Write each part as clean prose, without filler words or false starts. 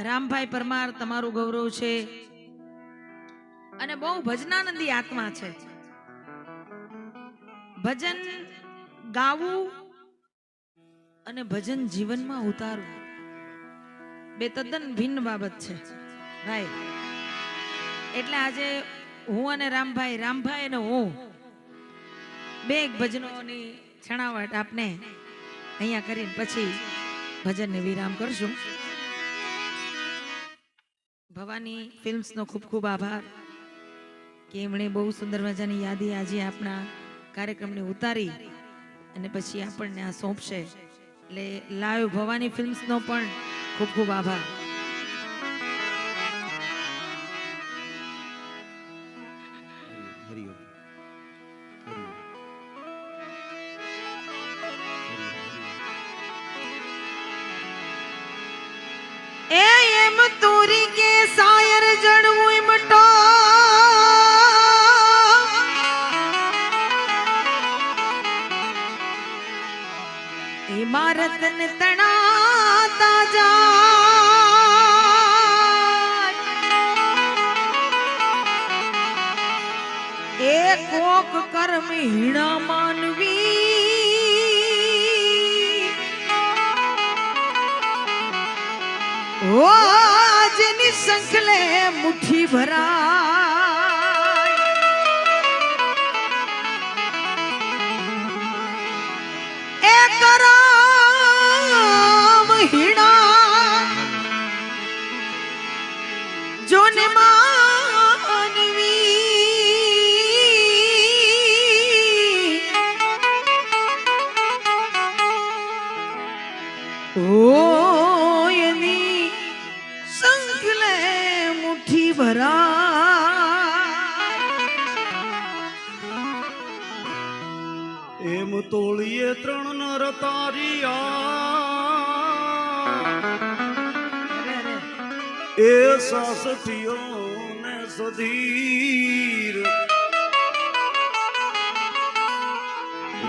રામભાઈ પરમાર તમારું ગૌરવ છે અને બહુ ભજનાનંદી આત્મા છે. ભજન ગાવું અને ભજન જીવનમાં ઉતારવું બે તદ્દન ભિન્ન બાબત છે ભાઈ. એટલે આજે હું અને રામભાઈ અને હું બે ભજનોની છણાવટ આપને અહીંયા કરીને પછી ભજનને વિરામ કરશું. ભવાની ફિલ્મ્સનો ખૂબ ખૂબ આભાર કે એમણે બહુ સુંદર મજાની યાદી આજે આપણા કાર્યક્રમને ઉતારી અને પછી આપણને આ સોંપશે. એટલે લાઈવ ભવાની ફિલ્મ્સનો પણ ખૂબ ખૂબ આભાર. એમ તોરી કે સાયર જણવું મટો ઇમારતન તણાતા જાય એ કોક કર્મ હીણા માનવી ઓ જેની સંકલે મુઠ્ઠી ભરાય એ કરામ હીણા જોને માનવી ઓ એમ તોળીએ ત્રણ નર તારિયા એ સાસઠીઓ ને સધીર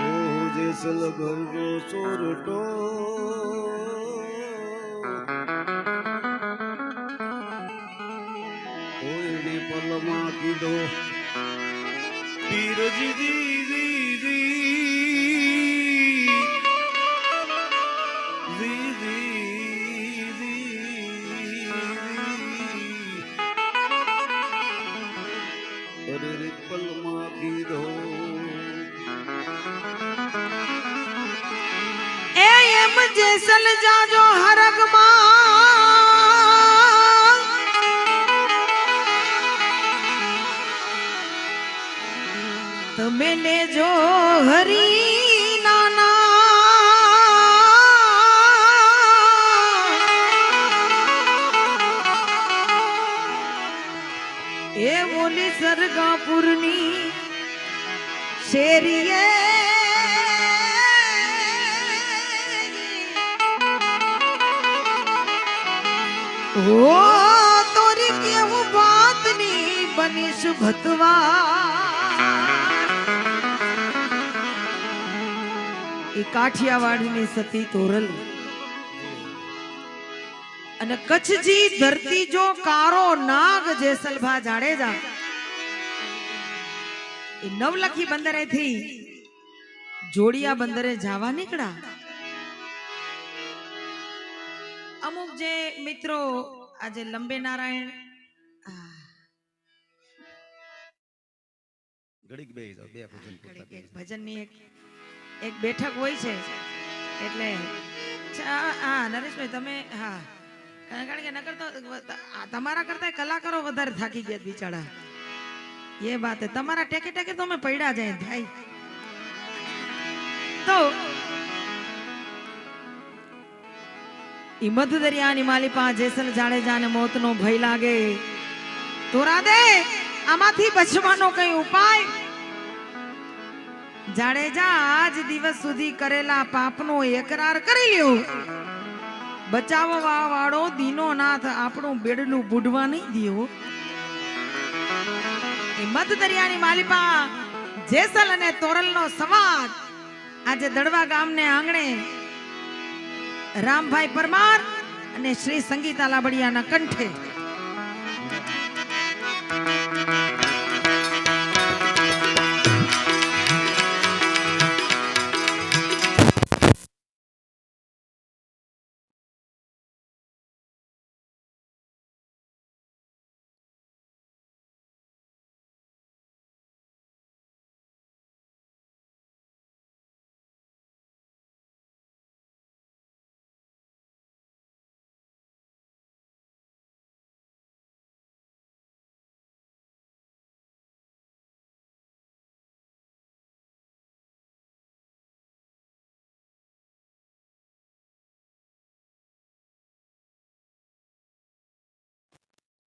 ઓ જેસલ ભરજો ચોરટો કોઈની પલમાં કીધો પીરજી દીદી જેસલ જાજો હરગમાં તમે લેજો હરી નાના એ બોલી સરગાપુરની શેરીએ ઓ તોરી કેવું બાતની બનીશ ભતવા એ કાઠિયાવાડની સતી તોરલ અને કચ્છજી ધરતી જો કારો નાગ જેસલભા જાડેજા એ નવલખી બંદરેથી જોડિયા બંદરે જવા નીકળ્યા. અમુક જે મિત્રો આજે લંબે નારાયણ ભજનની એક બેઠક હોય છે. એટલે હા નરેશભાઈ તમે હા કારણ કે નકર તો તમારા કરતા કલાકારો વધારે થાકી ગયા બિચારા. એ વાત તમારા ટેકે ટેકે તો અમે પડ્યા જાય ભાઈ. તો મધ દરિયાની માલિપા જેસલ જાડેજાને મોતનો ભય લાગે તોરા દે આમાંથી બચવાનો કઈ ઉપાય. જાડેજા આજ દિવસ સુધી કરેલા પાપનો એકરાર કરી લ્યો. બચાવવા વાળો દીનોનાથ આપણું બેડલું બુડવા નહીં દિયો. મધ દરિયાની માલિપા જેસલ અને તોરલનો સંવાદ આજે દડવા ગામને આંગણે રામભાઈ પરમાર અને શ્રી સંગીતા લાબડિયાના કંઠે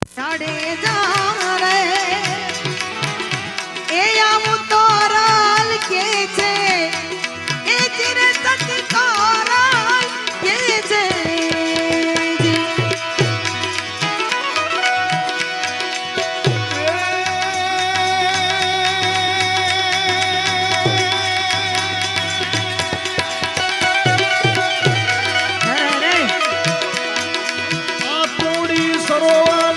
જાડેજા રે એ આવું તોરલ કે છે એ ચિર સત્કારલ કે છે અરે આ તોડી સરોવર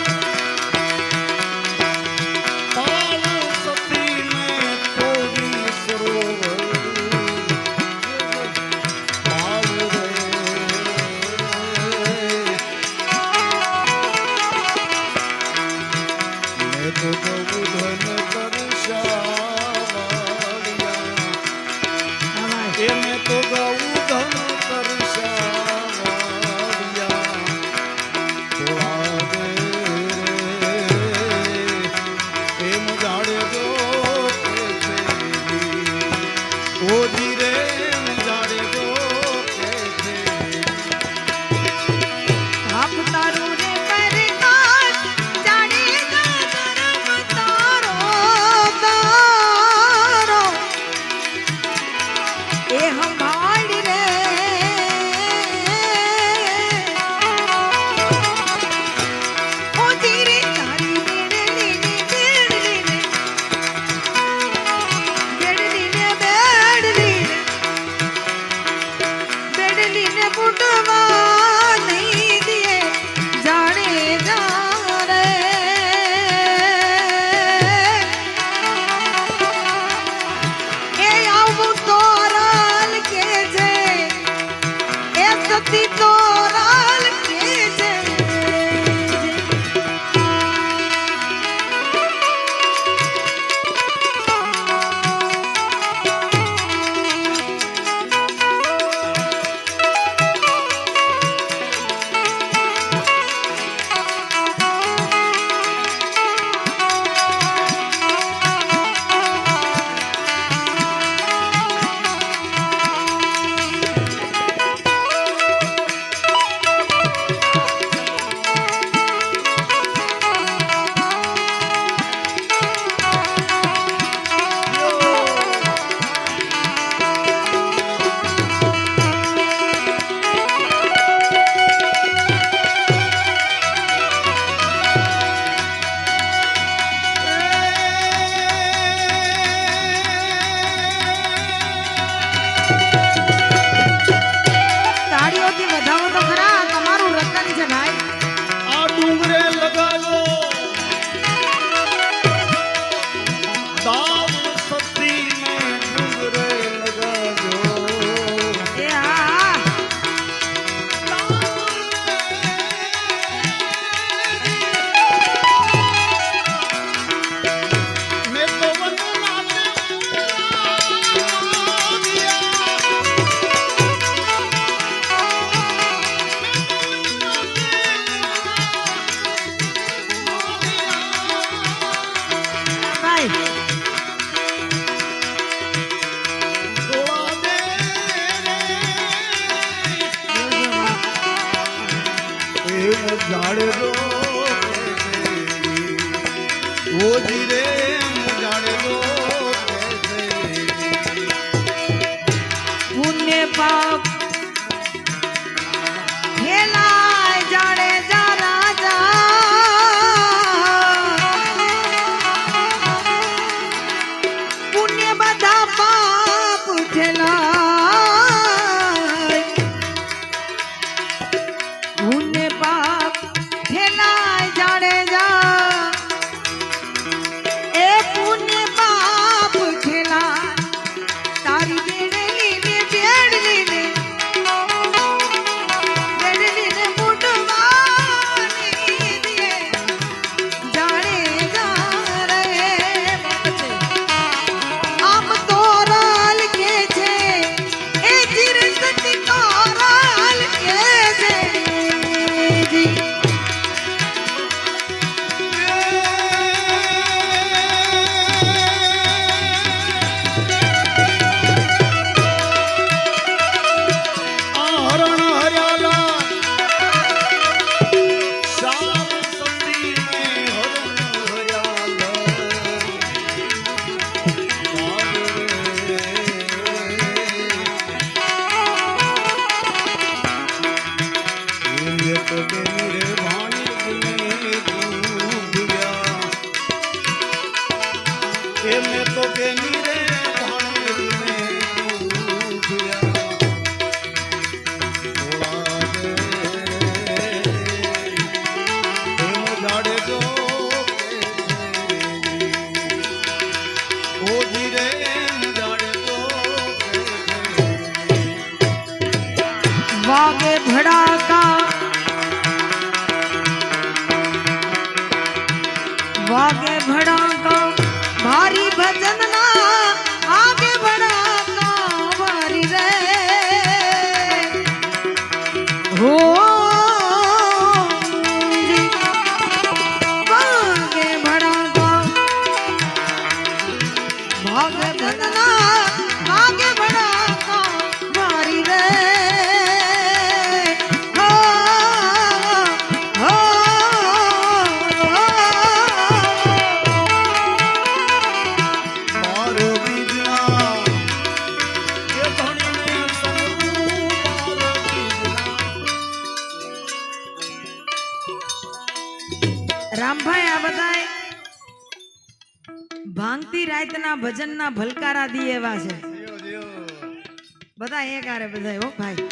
ઉને મેં તો કેની રે ભાણેજ ને વાગે ભડાકા વાગે ભડાકા ભારી ભજન ના આગે ભડાકા ભારી રે હો જી, વાગે ભડાકા ભાગે ભજન ના આગે ભડાકા ભારી રે રામભાઈ આ બધાય ભાંગતી રાતના ભજનના ભલકારા દી એવા છે બધા એક આરે બધા હો ભાઈ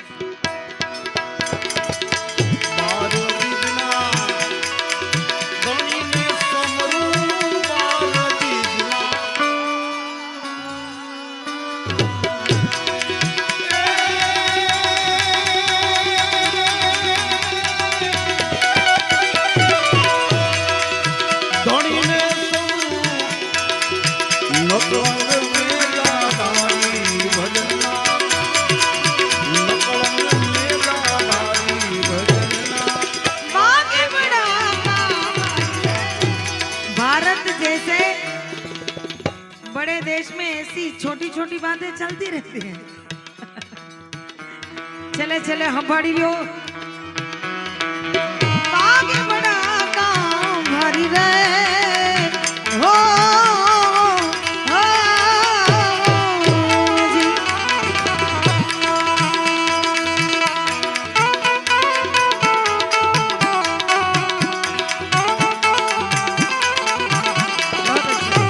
बड़े देश में ऐसी छोटी छोटी बातें चलती रहती हैं चले चले हंभाड़ी लो आगे बड़ा काम भरी रे हो जी। बहुत अच्छा।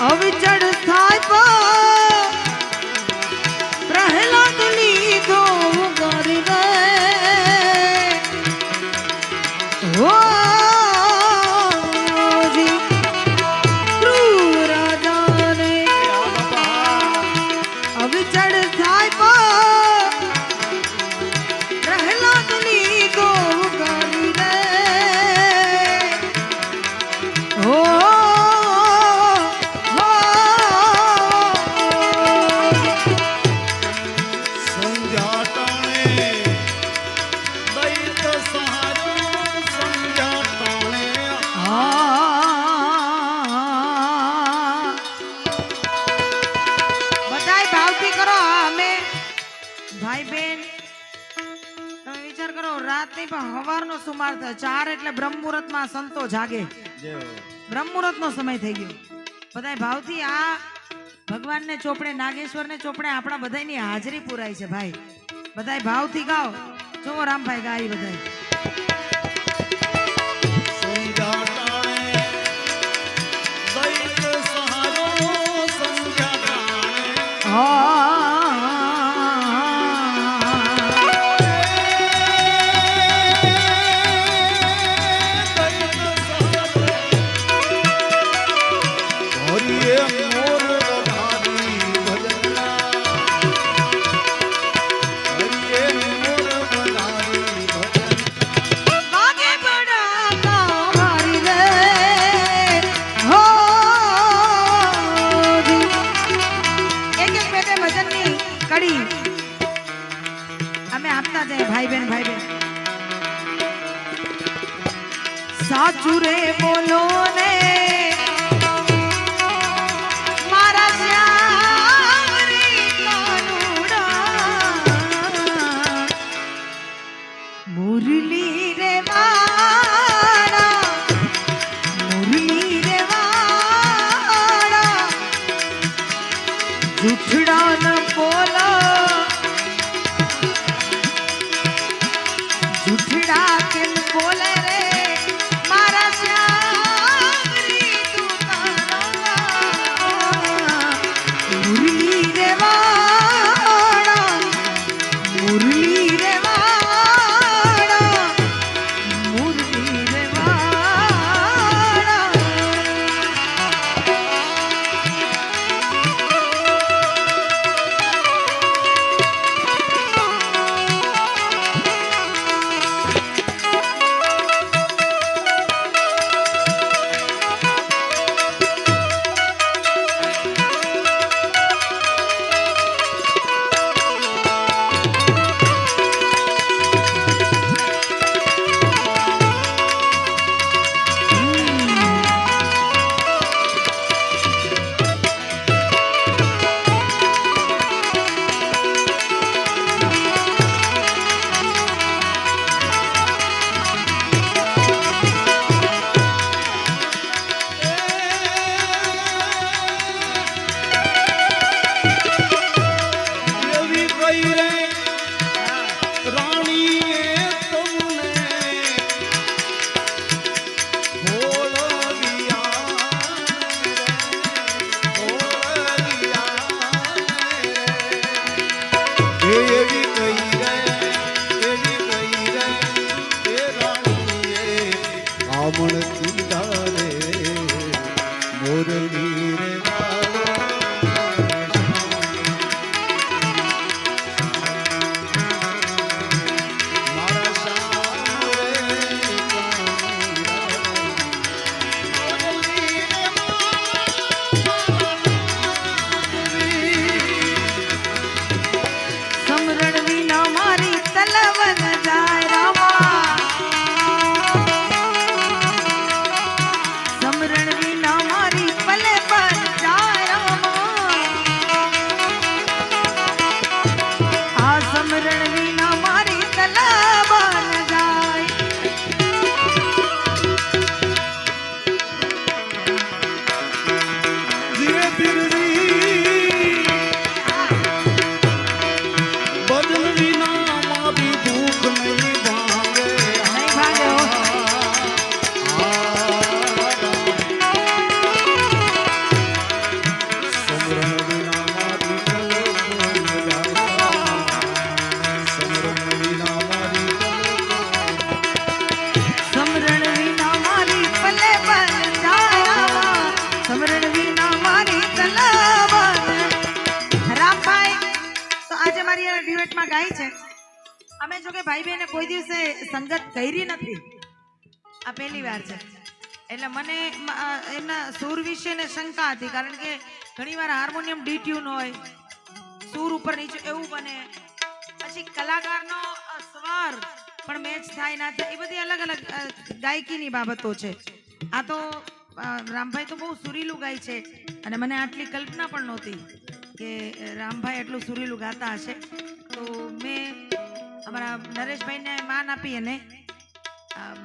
અવિચળ થાય પર પ્રહલાદ લીધો કરી રે હો જી ધ્રુવ રાજાને અવિચળ થાય પર પ્રહલાદ લીધો કરી રે હો ભાઈ બેન તમે વિચાર કરો રાત ની પણ હવારનો સુમાર થાય 4 એટલે બ્રહ્મ મુહૂર્ત માં સંતો જાગે બ્રહ્મ મુહૂર્ત નો સમય થઈ ગયો બધાય ભાવથી આ ભગવાન ને ચોપડે નાગેશ્વર ને ચોપડે આપણા બધાની હાજરી પુરાય છે ભાઈ બધાય ભાવથી ગાઓ જો રામભાઈ ગાય બધાય અમે આપતા જાય ભાઈ બહેન સાચું રે બોલો ને મારા શ્યામ રે કાનુડા મુરલી રે વાળા મુરલી રે વાળા જૂઠડા ન બોલો જૂઠડા કેમ બોલે રે મારા શ્યામ રી તું તારા મુરલી રે વાળા મુરલી રે વાળા મુરલી રે વાળા એવી કઈ રે રાણીએ તમને એવી કઈ રે એ રાણીએ આમણ ચિંતા રે મોરલી રે મારા શ્યામ રે સમરણ વિના મારી તલવન જાય રામા સમરણ વિના મારી પલે પર જાય રામા આ સમરણ વિના મારી તલવન જાય ધીરે ધીરે બદલ વિના મારી ભૂખ નહીં ભાંગે નહીં ભાગ્યો સમરણ વિના મારી સમરણ વિના મારી સમરણ વિના મારી પલે પર જાય રામા સમરણ વિના મારી તલવન રામભાઈ તો આજે મારી ડ્યુએટમાં ગાય છે અમે જો કે ભાઈ બહેને કોઈ દિવસે સંગત કરી નથી આ પહેલી વાર છે એટલે મને એમના સૂર વિશે ને શંકા હતી કારણ કે ઘણીવાર હાર્મોનિયમ ડીટ્યુન હોય સૂર ઉપર નીચે એવું બને પછી કલાકારનો સ્વર પણ મેચ થાય ના થાય એ બધી અલગ અલગ ગાયકીની બાબતો છે આ તો રામભાઈ તો બહુ સુરીલું ગાય છે અને મને આટલી કલ્પના પણ નહોતી કે રામભાઈ એટલું સુરીલું ગાતા હશે તો મેં અમારા નરેશભાઈને માન આપી અને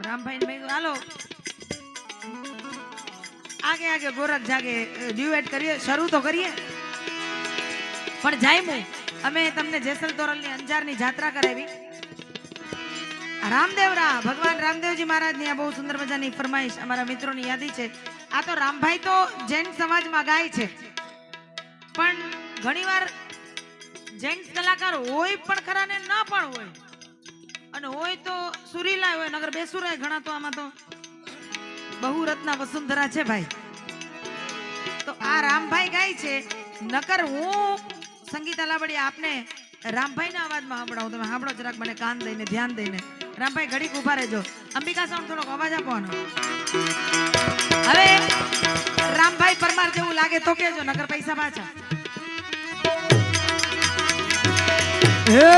રામભાઈને મેં કીધું હાલો આગે આગે ગોરખ જાગે ડ્યુએટ કરીએ શરૂ તો કરીએ પણ જાયમું અમે તમને જેસલ તોરલની અંજારની જાત્રા કરાવી રામદેવરા ભગવાન રામદેવજી મહારાજની આ બહુ સુંદર મજાની ફરમાઈશ અમારા મિત્રોની યાદી છે આ તો રામભાઈ તો જૈન સમાજમાં ગાય છે પણ ઘણીવાર જૈન કલાકાર હોય પણ ખરા ને ના પણ હોય અને હોય તો સુરીલા હોય નગર બેસુરાય ઘણા તો આમાં તો બહુ રત્ના વસુંધરા છે ભાઈ તો આ રામભાઈ ગાય છે નકર હું સંગીતા લાવડી આપને રામભાઈના અવાજમાં સાંભળાવું તમે સાંભળો જરાક મને કાન દઈને ધ્યાન દઈને રામભાઈ ઘડીક ઉભા રહેજો અંબિકા સાઉન્ડ થોડોક અવાજ આપવાનો હવે રામભાઈ પરમાર જેવું લાગે તો કેજો નકર પૈસા પાછા હે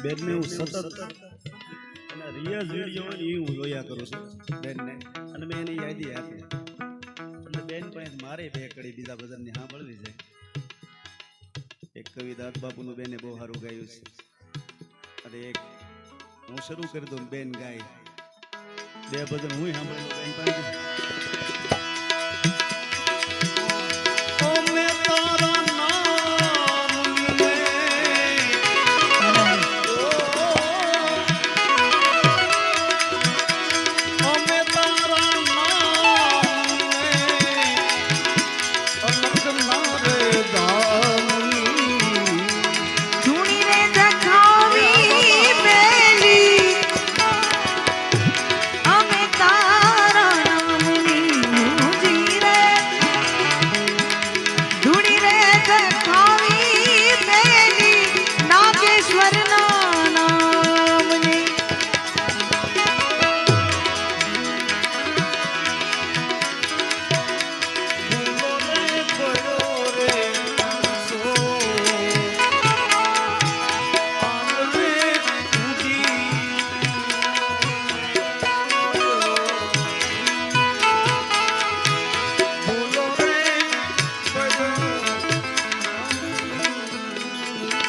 બેનને હું સતત એના રિયાઝ વિડીયો હોય ને એ હું જોયા કરું છું બેનને, અને મેં એની યાદી આપી એટલે બેન પણ મારે બે કડી બીજા ભજનની સાંભળવી છે. એક કવિ દાદ બાપુનું બેને બહુ સારું ગાયું છે, અને એક હું શરૂ કરી દઉં બેન ગાય, બે ભજન હું સાંભળેલું બેન પાસે. અમે તારા નામ લઈને, અમે તારા નામ લઈને અલગના રે દામની. ધૂણી રે દેખાવી બેલી અમે તારા નામની મૂજી રે. ધૂણી રે દેખાવી બેલી નાગેશ્વરના નામની. ભૂલો રે પડ્યો રે સો, આંગણે ઊંચી. ભૂલો રે પડ્યો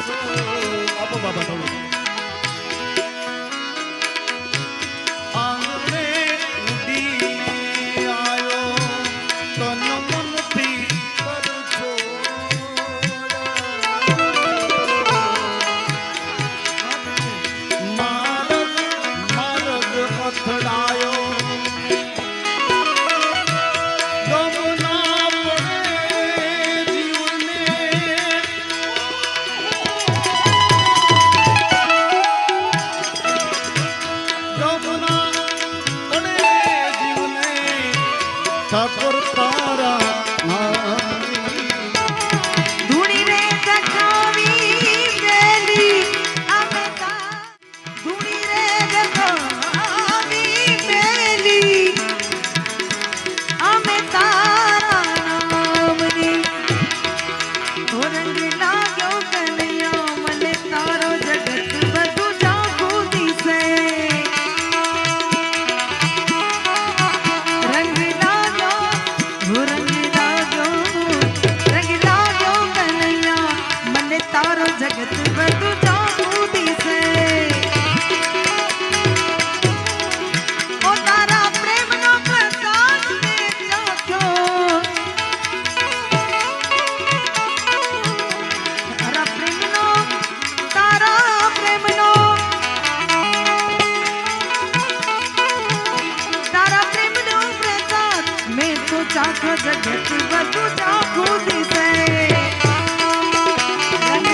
સો. આપો બાબા થોડું. આંગણે ઉડીને આયો તન મનથી પરછો. માર્ગ માર્ગ અથડાયો ગમ ના પડે જીવને. ઠાકોર તારા નામની. ધૂણી રે દેખાવી બેલી અમે ધૂણી રે દેખાવી બેલી અમે તારા નામની. રંગ લાગ્યો કનૈયા મને તારો જગત બધું જાગું દિશે. રંગ લાગ્યો કનૈયા મને તારો જગત બધું જાગું દિશે. ઓ તારા પ્રેમનો પ્રસાદ મેં ચાખ્યો. તારા પ્રેમનો તારા પ્રેમનો પ્રસાદ મેં તો ચાખ્યો જગત બધું ચાખું દિશે. રંગ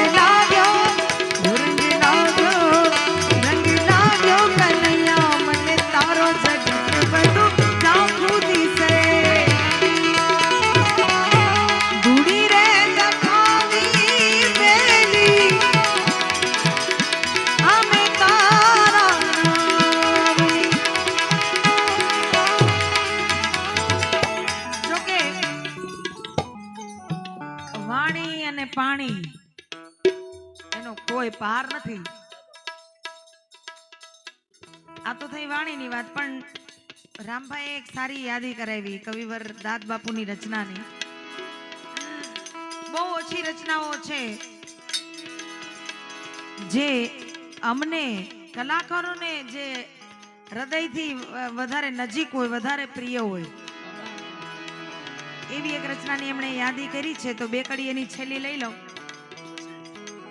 લાગ્યો કનૈયા મને તારો જગત બધું ચાખું દિશે. ધૂણી રે દેખાવી બેલી અમે તારા નામની. જોકે વાણી અને પાણી એનો કોઈ પાર નથી. આ તો થઈ વાણીની વાત, પણ રામભાઈએ એક સારી યાદી કરાવી કવિવર દાદ બાપુની રચનાની. બહુ ઓછી રચનાઓ છે જે અમને કલાકારોને જે હૃદયથી વધારે નજીક હોય, વધારે પ્રિય હોય. એવી એક રચનાની એમણે યાદી કરી છે, તો બે કડી એની છેલ્લી લઈ લો,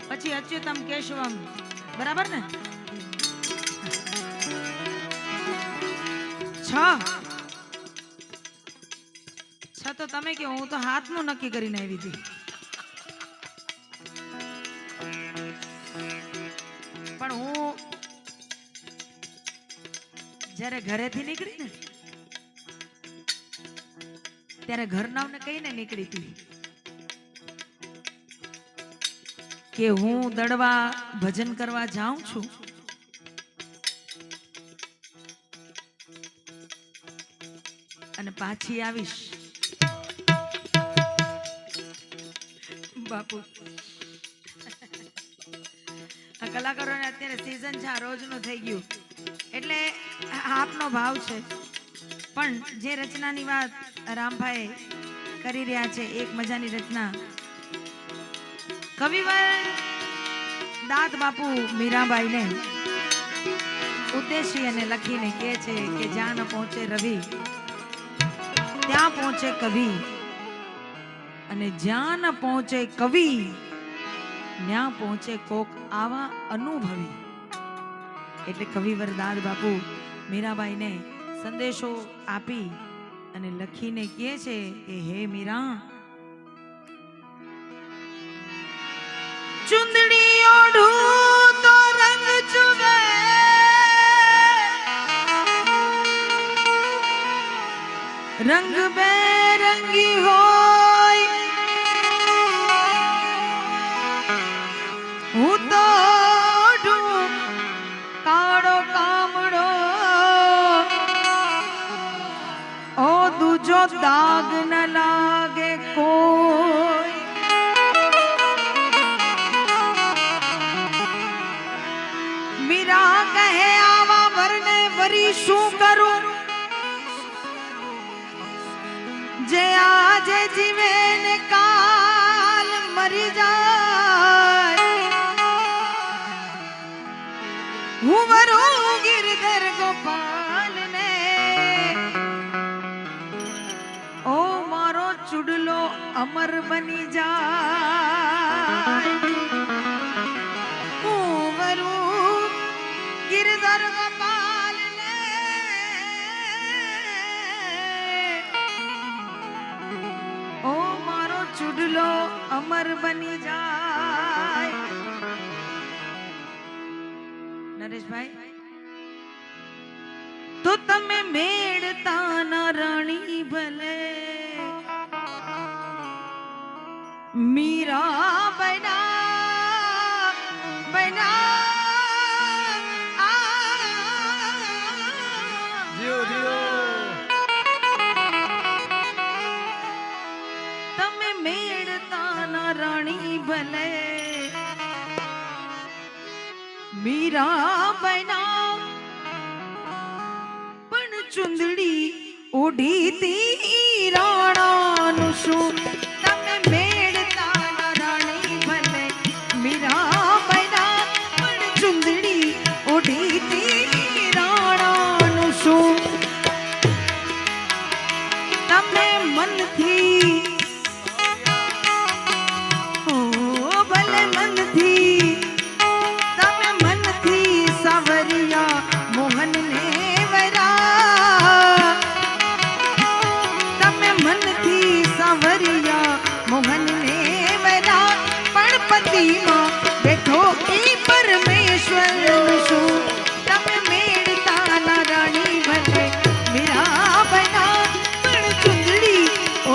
પછી અચ્યુતમ કેશવમ. બરાબર ને? છ તો તમે કહો, હું તો હાથનું નક્કી કરીને આવી હતી. પણ હું જ્યારે ઘરેથી નીકળી ને ત્યારે ઘરનાઓને કહીને નીકળી હતી કે હું દડવા ભજન કરવા જાઉં છું, અને પાછી આવીશ. બાપુ આ કલાકારોને અત્યારે સીઝન છે, આ રોજનું થઈ ગયું એટલે આપનો ભાવ છે. પણ જે રચનાની વાત રામભાઈ કરી રહ્યા છે, એક મજાની રચના. કવિવર દાદ બાપુ મીરાબાઈને ઉદ્દેશી અને લખીને કહે છે કે જ્યાં ન પહોંચે રવિ ત્યાં પહોંચે કવિ, અને જ્યાં ન પહોંચે કવિ ત્યાં પહોંચે કોક આવા અનુભવી. એટલે કવિવર દાદ બાપુ મીરાબાઈને સંદેશો આપી અને લખીને કહે છે કે હે મીરા, ચુંદડી ઓઢું તો રંગ ચુવે, રંગ બેરંગી હોય, હું તો ઓઢું કાળો કામડો, ઓ દૂજો દાગ ન લાગે કોઈ. મીરા કહે આવા વરને વરી શું કરું, જે આજે જીવે ને કાલ મરી જાય. હું વરું ગિરધર ગોપાલ ને, ઓ મારો ચુડલો અમર બની જાય. હું વરું ગિરધર ગોપાલ ને, ઓ મારો ચુડલો અમર બની જાય. નરેશભાઈ, તો તમે મેળતા ના રાણી ભલે, મીરા બના બના તમે મેળતા ના રાણી ભલે, મીરા બના પણ ચુંદડી ઓઢી તી રાણાનું શું. તમે મેળતા ના રાણી ભલે, મીરા બના પણ ચુંદડી ઓઢી તી રાણાનું શું. તમે મનથી ભલે મનથી, તમે મનથી સાવરિયા મોહનને વરા, તમે મનથી સાવરિયા મોહનને વરા, પણ પતિમાં બેઠો એ પરમેશ્વર શું. તમે મેળતા ના રાણી ભલે, મીરા બના પણ ચુંદડી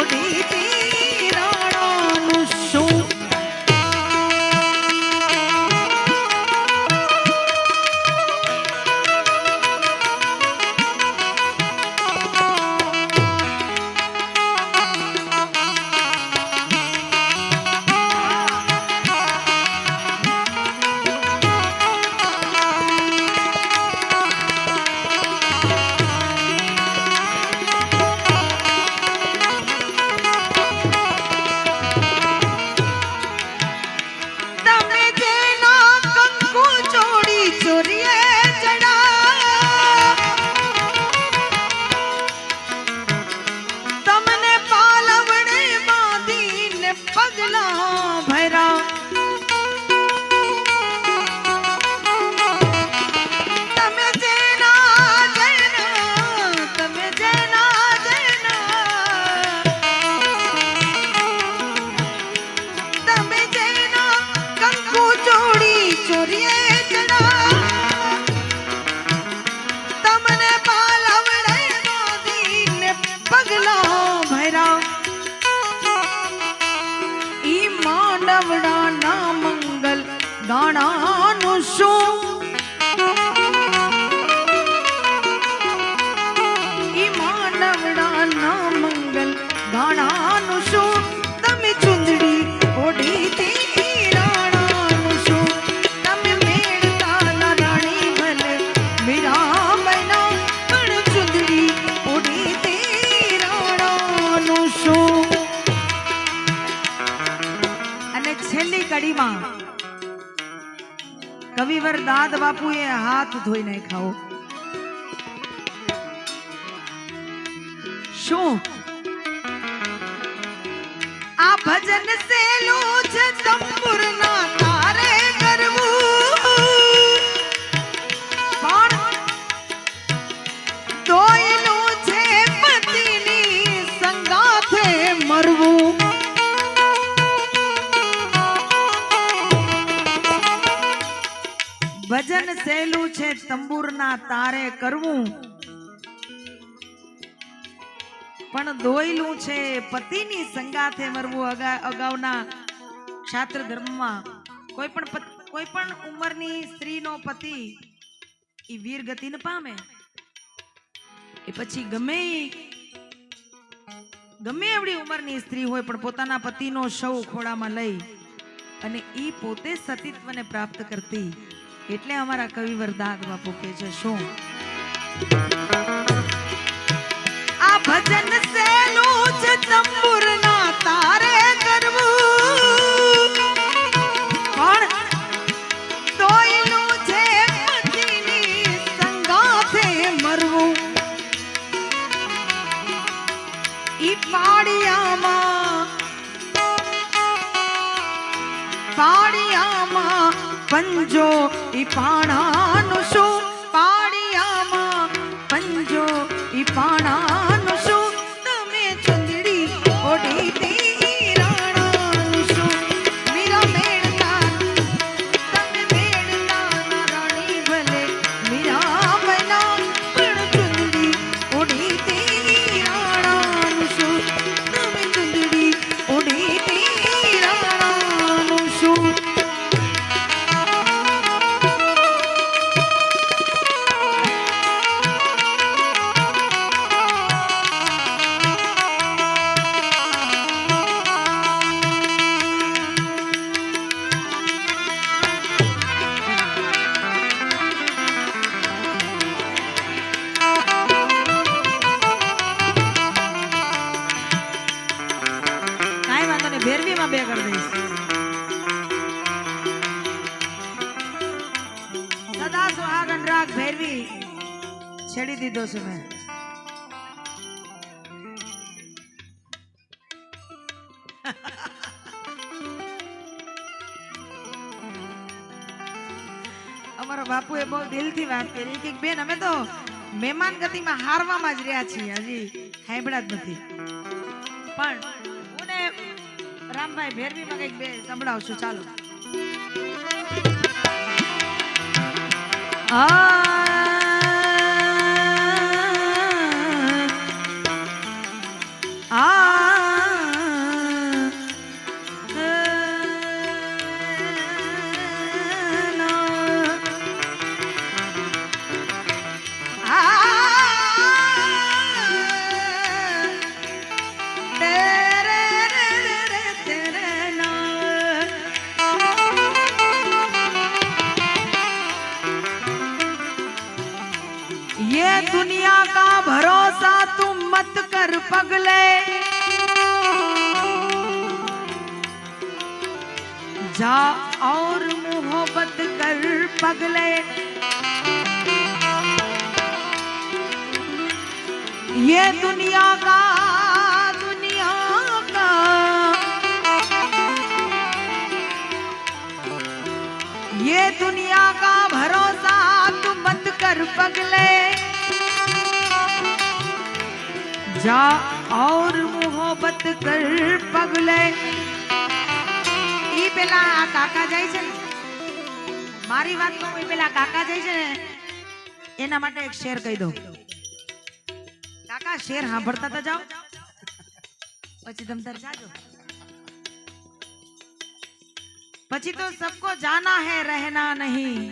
ઓઢી તી રાણાનું શું. ગાણાનું શું. ઈ માનવડાના મંગલ ગાણાનું શું. તમે ચુંદડી ઓઢી તી રાણાનું શું. તમે કવિવર દાદ બાપુએ હાથ ધોઈ નાખ્યા. શું આ ભજન સેલું છે તંબુરના તારે કરવું, પણ તોયનું છે પતિની સંગાથે મરવું. ભજન સહેલું છે તંબુરના તારે કરવું, પણ દોયલું છે પતિની સંગાથે મરવું. અગાઉના ક્ષાત્ર ધર્મમાં કોઈ પણ ઉંમરની સ્ત્રીનો પતિ એ વીર ગતિ ન પામે. એ પછી ગમે એવડી ઉંમરની સ્ત્રી હોય પણ પોતાના પતિનો શવ ખોળામાં લઈ અને ઈ પોતે સતીત્વને પ્રાપ્ત કરતી. એટલે અમારા કવિવર દાદ બાપુ કહે છે શું આ ભજન સેલું છે તંબુરના તારે કરવું, પણ તોયનું છે પતિની સંગાથે મરવું. ઈ પાડિયામાં પંજો ઈ પાણાનું શું, પાડિયામાં પંજો ઈ પાણાનું શું, તમે ચંદડી ઓઢીતી રાણાનું શું. મીરા મેળતા તમે મેળતા રાણી ભલે મીરા બના, પણ ચંદડી ઓઢીતી રાણાનું શું, તમે ચંદડી ઓઢીતી રાણાનું શું. ભેરવીમાં બે કરી દઈશ. સદા સુહાગન રાગ ભેરવી છેડી દીધો છે મેં. અમારા બાપુએ બહુ દિલથી વાત કરી કે બેન અમે તો મહેમાન ગતિમાં હારવામાં જ રહ્યા છીએ, હજી સાંભળ્યા જ નથી. પણ રામભાઈ ભેરવીમાં કઈક બે સંભળાવશું. ચાલો. ये दुनिया का भरोसा तुम मत कर पगले, जा और मोहब्बत कर पगले. ये दुनिया का ये दुनिया का भरोसा तुम मत कर पगले, जा और मोहब्बत कर पगले. ઈ પેલા કાકા જાય છે ને, મારી વાત કહું, ઈ પેલા કાકા જાય છે ને એના માટે એક શેર કહી દઉં. કાકા શેર સાંભળતા તો જાઓ, પછી તમ તાર જાજો. પછી તો સબકો જાના હે રહેના નહીં,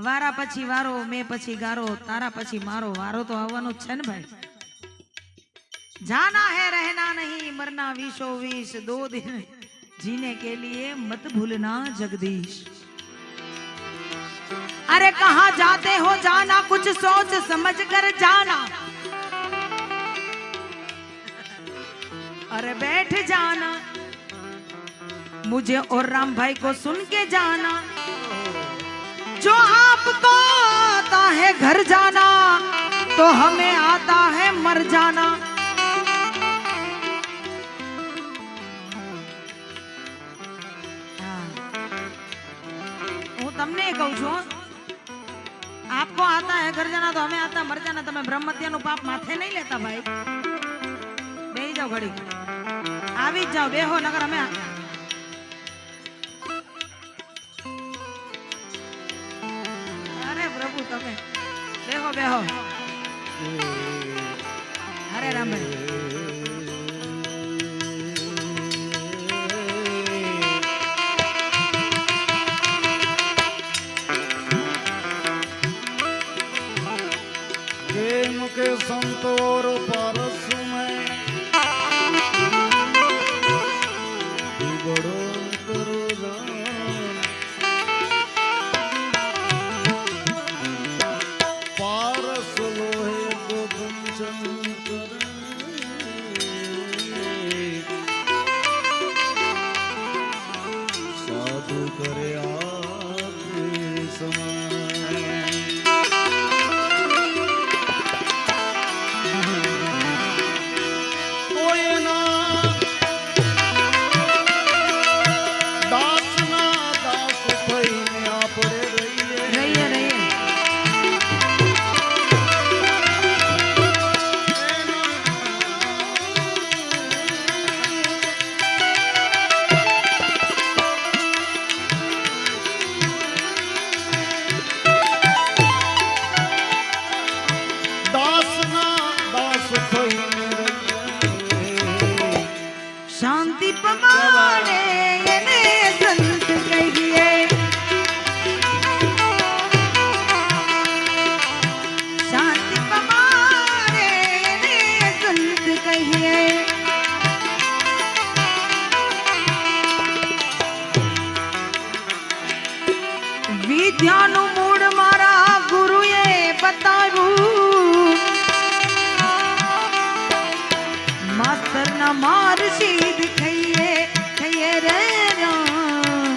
વારા પછી વારો, મેં પછી ગારો, તારા પછી મારો વારો તો આવવાનો જ છે ને ભાઈ. जाना है रहना नहीं, मरना विशो विश, 2 दिन जीने के लिए मत भूलना जगदीश. अरे कहाँ जाते हो जाना, कुछ सोच समझ कर जाना. अरे बैठ जाना, मुझे और राम भाई को सुन के जाना, जो आपको आता है घर जाना तो हमें आता है मर जाना। હું તમને કહું છું, आपको आता है घर जाना तो हमें आता है मर जाना। તમે બ્રહ્મત્યાનું પાપ માથે નહીં લેતા ભાઈ, બેહી જાઓ ઘડી, આવી જ જાઓ, બેહો નગર અમે પ્રભુ તમે બેહો બેહો। હરે રામ प्रेम के संतोर परस में बड़ो करो जान, पारस लोहे को कंचन करे, साधु करे आपके समान। શાંતિ પમાડે એને સંત કહીએ, શાંતિ પમાડે એને સંત કહીએ। વિદ્યાનું મૂળ મારા ગુરુએ બતાવ્યું, માસ્તર ના માર સીધ ખઈએ ખઈએ રે રામ,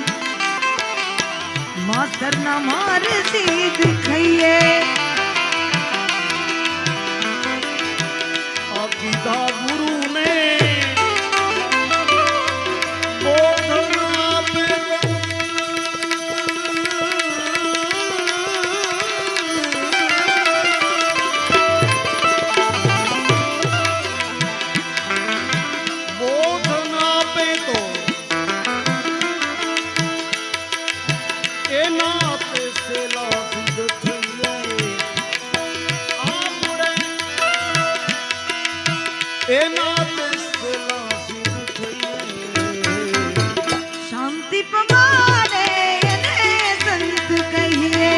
માસ્તર ના માર સીધ ખઈએ। અકીદા ગુરુ ને બોધન આપે, શાંતિ પમાડે એને સંત કહીએ,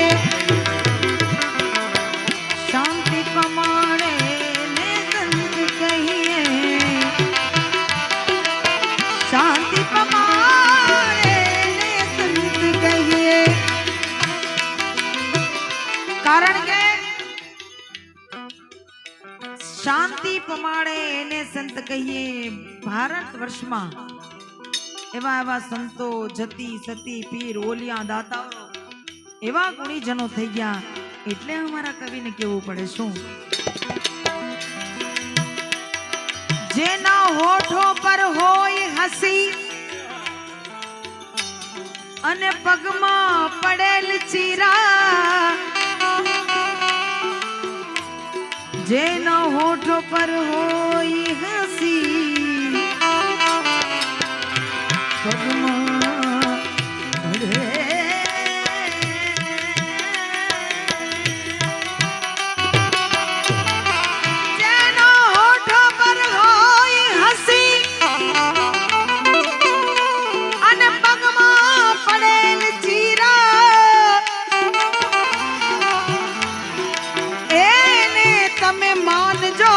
શાંતિ પમાડે એને સંત કહીએ, શાંતિ પમાડે એને સંત કહીએ। કારણ કે શાંતિ પમાડે એને સંત કહીએ। ભારત વર્ષમાં એવા એવા સંતો, જતી સતી પીર ઓલિયા દાતાઓ એવા ગુણીજનો થઈ ગયા, એટલે અમારા કવિને કેવું પડે શું, જેના હોઠો પર હોય હસી અને પગમાં પડેલ ચીરા, જેના હોઠો પર હોય હસી પગમાં પડે, જેના હોઠો પર હોય હસી અને પગમાં પડેલ ચીરા, એને તમે માનજો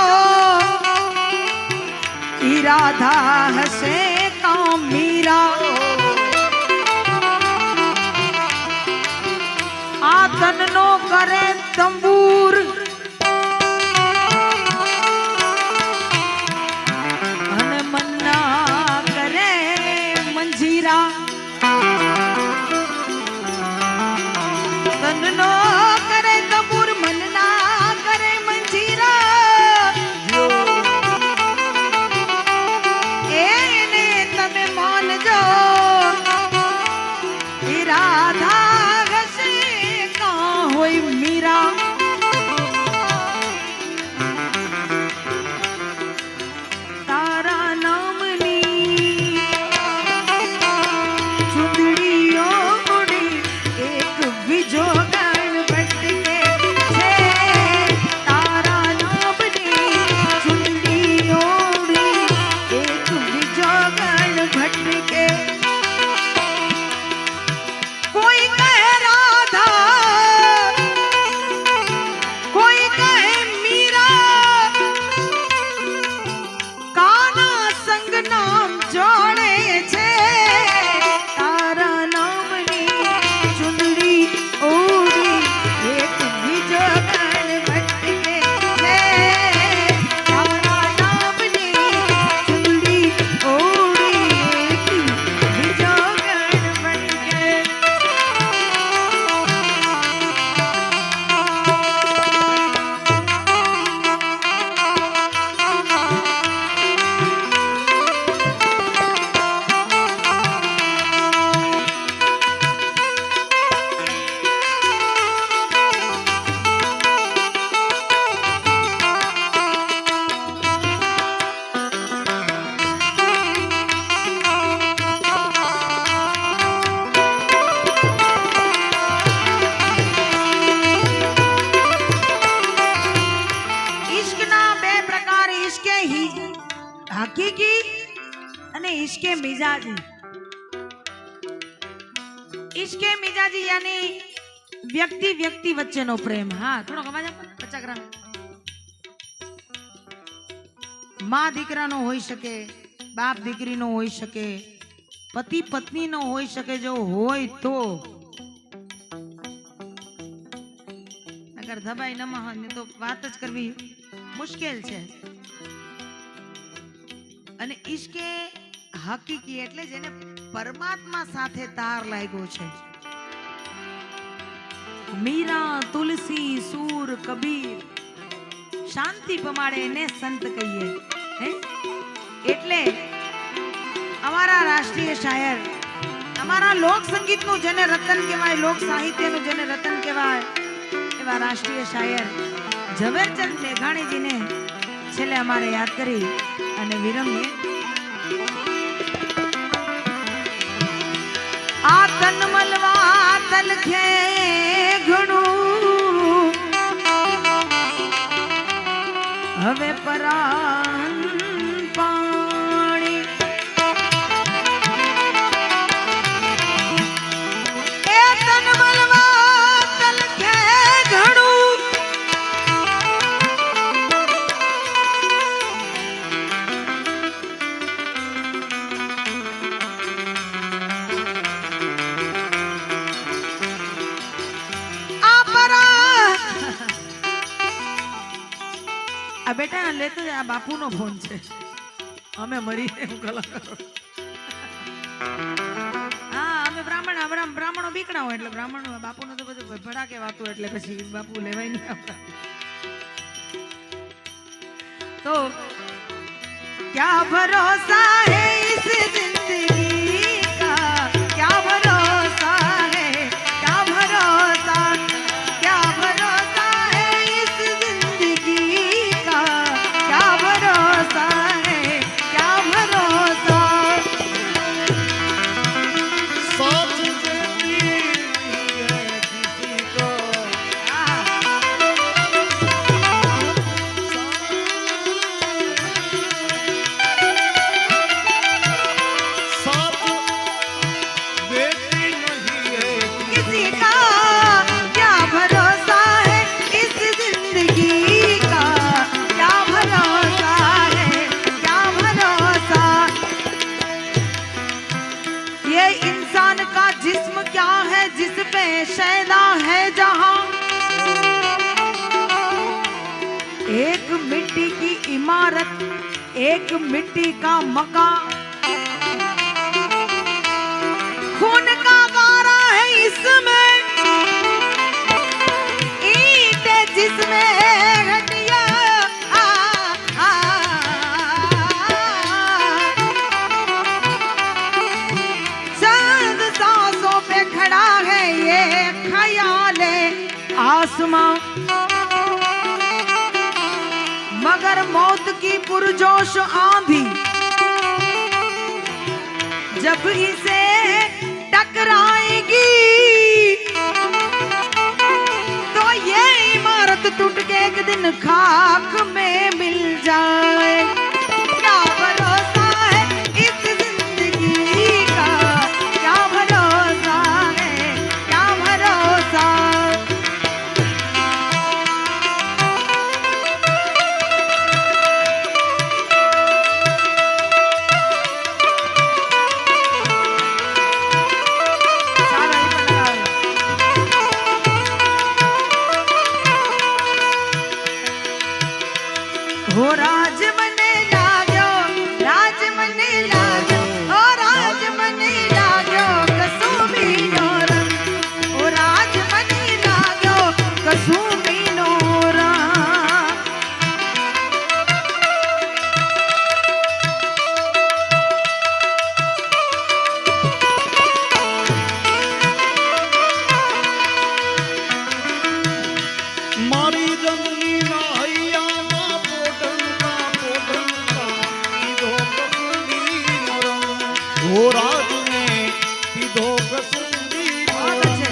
રાધા ઘસે કા હોય મીરા તારા નામની ચૂંદડીઓ ઉડી એક બીજો ગણ ભટકે છે તારા નામની ચૂંદડીઓ ઉડી એક બીજો ગણ ભટકે કોઈ કહે રાધા કોઈ કહે મીરા કાના સંગ નામ જોડે છે તારા નામની ચૂંદડી ઓડી એક બીજો ગણ ભટકે છે તારા નામની ચૂંદડી ઓડી એક બીજો ગણ ભટકે इश्कના બે પ્રકાર ઇશ્કે હકીકી અને ઇશ્કે મિજાજી ઇશ્કે મિજાજી યાની વ્યક્તિ વ્યક્તિ વચ્ચેનો પ્રેમ હા થોડો અવાજ આપો 50 ગ્રામ માં દીકરાનો હોઈ શકે બાપ દીકરીનો હોઈ શકે પતિ પત્નીનો હોઈ શકે જો હોય તો અગર દબાઈ નમઃ ને તો વાત જ કરવી મુશ્કેલ છે અને ઈશ્કે હકીકી એટલે જેને પરમાત્મા સાથે તાર લાગ્યો છે મીરા તુલસી સૂર કબીર શાંતિ પમાડે ને સંત કહીએ હે એટલે અમારા રાષ્ટ્રીય શાયર અમારા લોક સંગીતનું જેને રતન કહેવાય લોક સાહિત્યનું જેને રતન કહેવાય એવા રાષ્ટ્રીય શાયર ઝવેરચંદ મેઘાણીજીને છેલ્લે અમારે યાદ કરી અને વિરમીએ આ તન મલવા તલખે ઘણું હવે પરાન પાણી એ તન મલવા તલખે ઘણું આ બેટા લેતો આ બાપુનો ફોન છે અમે મરી હું કલાકારો હા અમે બ્રાહ્મણો બીકડા હોય એટલે બ્રાહ્મણો બાપુનો તો બધું ભડાકે વાતું એટલે પછી બાપુ લેવાય નહીં આવતા તો ક્યા ભરોસા હે ઇસ જિંદગી કા ક્યા ભરોસા હે ક્યા ભરોસા है इस जिंदगी का क्या भरोसा है क्या भरोसा साथ देती है किसी को साथ देती नहीं है किसी का क्या भरोसा है इस जिंदगी का क्या भरोसा है क्या भरोसा ये इंसान का जिस्म क्या है जिस पे शैला है जहां एक मिट्टी की इमारत एक मिट्टी का मकान खून का गारा है इसमें ईंटे जिसमें घटिया चंद सांसों पे खड़ा है आसमां मगर मौत की पुरजोश आंधी जब इसे टकराएगी तो ये इमारत टूट के एक दिन खाक में मिल जाए। क्या भरोसा है इस जिंदगी का, क्या भरोसा है, क्या भरोसा। हो राज मने लाग्यो, राज मने लाग्यो, ओ राज मने लाग्यो कसुमी नो रंग, ओ राज मने लाग्यो कसुमी नो रंग। મારી જમીના હૈયામાં પોટણકા કીધો કસુંબીનો રંગ. હો રાજને કીધો કસુંબીનો રંગ.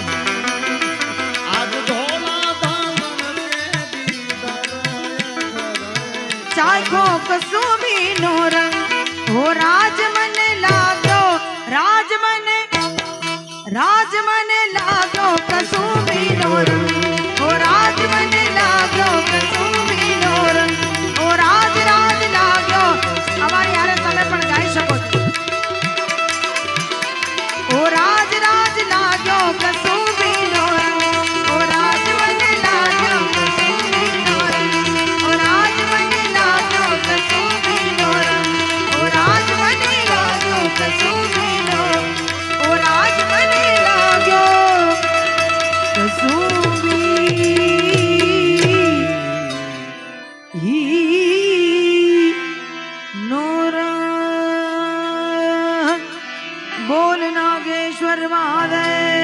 આજ ધોળા ધામણ કે દીદાર चाखो कसुमी नो रंग, हो राज मने लाग्यो, राज मने लाग्यो कसुमी नो रंग, हो राज मने लाग्यो कसुमी नो रंग, हो राज लाग्यो। हमारी यार તમે પણ ગાઈ શકો છો। ओ राज लाग्यो कसुमी नो रंग, ओ राज मने लाग्यो कसुमी नो रंग, ओ राज मने लाग्यो कसुमी नो रंग, ओ राज मने लाग्यो कसुमी नो रंग, ओ राज मने लाग्यो कसुमी नो रंग। बोल नागेश्वर महादेव।